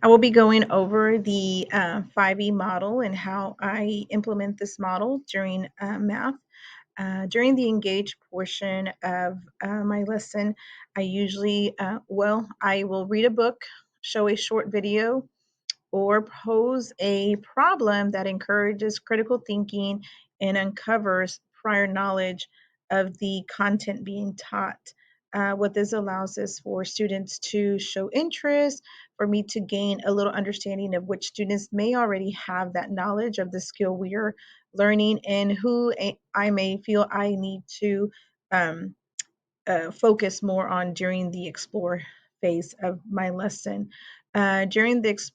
I will be going over the 5E model and how I implement this model during math. During the engage portion of my lesson, I usually, I will read a book, show a short video, or pose a problem that encourages critical thinking and uncovers prior knowledge of the content being taught. What this allows is for students to show interest, for me to gain a little understanding of which students may already have that knowledge of the skill we are learning, and who I may feel I need to um, focus more on during the explore phase of my lesson. During this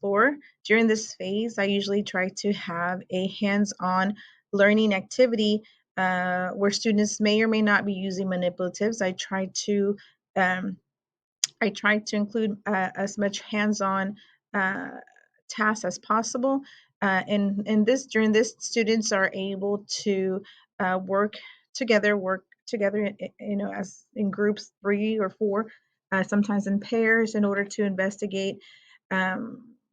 phase, I usually try to have a hands-on learning activity where students may or may not be using manipulatives. Um, I try to include as much hands-on uh, tasks as possible. And this during this, students are able to work together, as in groups 3 or 4, sometimes in pairs, in order to investigate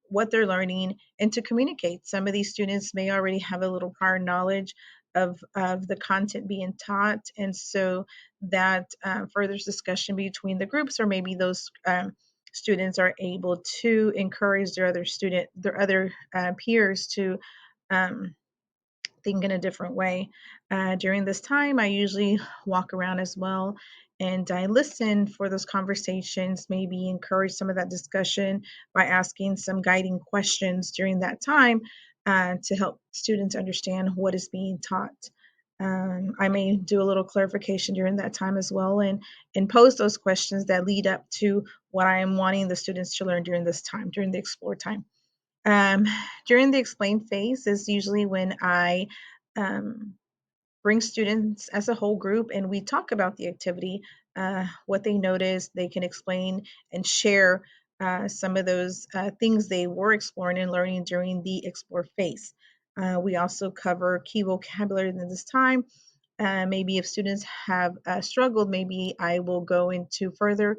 what they're learning and to communicate. Some of these students may already have a little prior knowledge of the content being taught, and so that furthers discussion between the groups, or maybe those students are able to encourage their other peers to um, think in a different way. During this time, I usually walk around as well, and I listen for those conversations, maybe encourage some of that discussion by asking some guiding questions during that time to help students understand what is being taught. I may do a little clarification during that time as well, and pose those questions that lead up to what I am wanting the students to learn during this time, during the explore time. Um, During the explain phase is usually when I um, bring students as a whole group and we talk about the activity, what they noticed. They can explain and share some of those things they were exploring and learning during the explore phase. We also cover key vocabulary in this time. Maybe if students have struggled, maybe I will go into further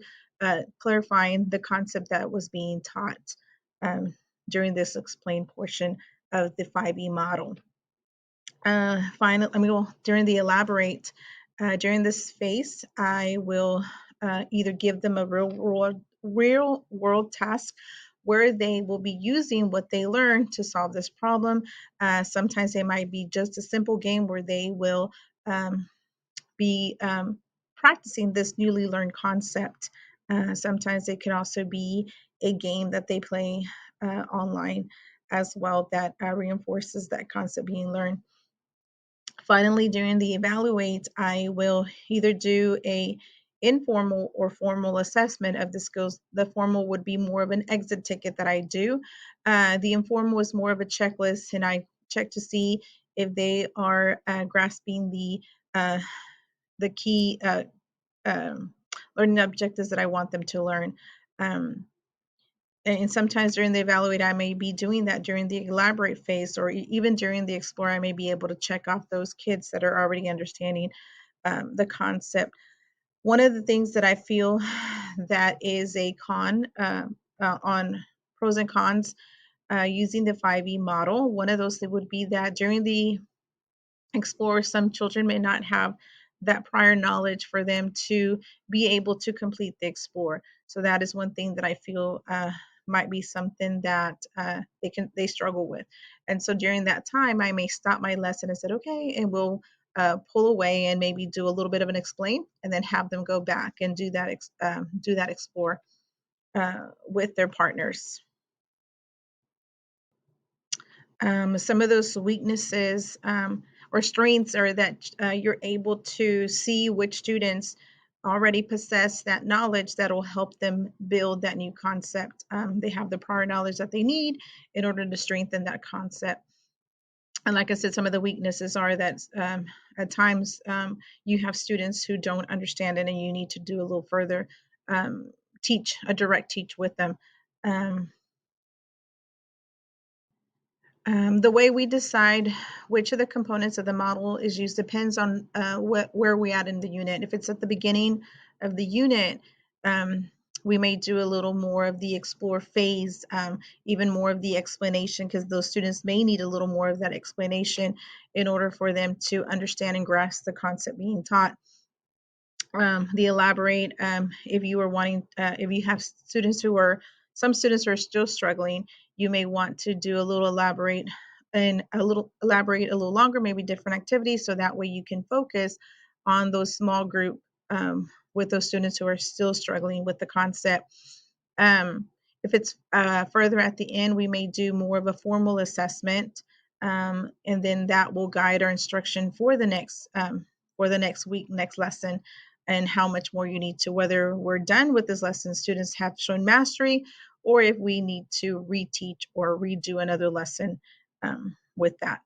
clarifying the concept that was being taught um, during this explain portion of the 5E model. During the elaborate, during this phase, I will either give them a real world task where they will be using what they learn to solve this problem. Sometimes it might be just a simple game where they will be practicing this newly learned concept. Sometimes it can also be a game that they play online as well that reinforces that concept being learned. Finally, during the evaluate, I will either do a informal or formal assessment of the skills. The formal would be more of an exit ticket that I do. The informal is more of a checklist, and I check to see if they are grasping uh, the key um, learning objectives that I want them to learn. Um, and sometimes during the evaluate, I may be doing that during the elaborate phase, or even during the explore, I may be able to check off those kids that are already understanding the concept. One of the things that I feel that is a con on pros and cons using the 5E model, one of those would be that during the explore, some children may not have that prior knowledge for them to be able to complete the explore. So that is one thing that I feel might be something that they struggle with. And so during that time, I may stop my lesson and said, okay, and we'll pull away and maybe do a little bit of an explain, and then have them go back and do that explore with their partners. Some of those weaknesses or strengths are that you're able to see which students already possess that knowledge that will help them build that new concept. They have the prior knowledge that they need in order to strengthen that concept. And like I said, some of the weaknesses are that at times you have students who don't understand it, and you need to do a little further um, direct teach with them. Um, the way we decide which of the components of the model is used depends on where we at in the unit. If it's at the beginning of the unit, um, We may do a little more of the explore phase, even more of the explanation, because those students may need a little more of that explanation in order for them to understand and grasp the concept being taught. The elaborate, if you are wanting, if you have students who are, some students who are still struggling, you may want to do a little elaborate and elaborate a little longer, maybe different activities, so that way you can focus on those small group, with those students who are still struggling with the concept. Um, if it's further at the end, we may do more of a formal assessment, and then that will guide our instruction for the next week, next lesson, and how much more you need to, whether we're done with this lesson, students have shown mastery, or if we need to reteach or redo another lesson with that.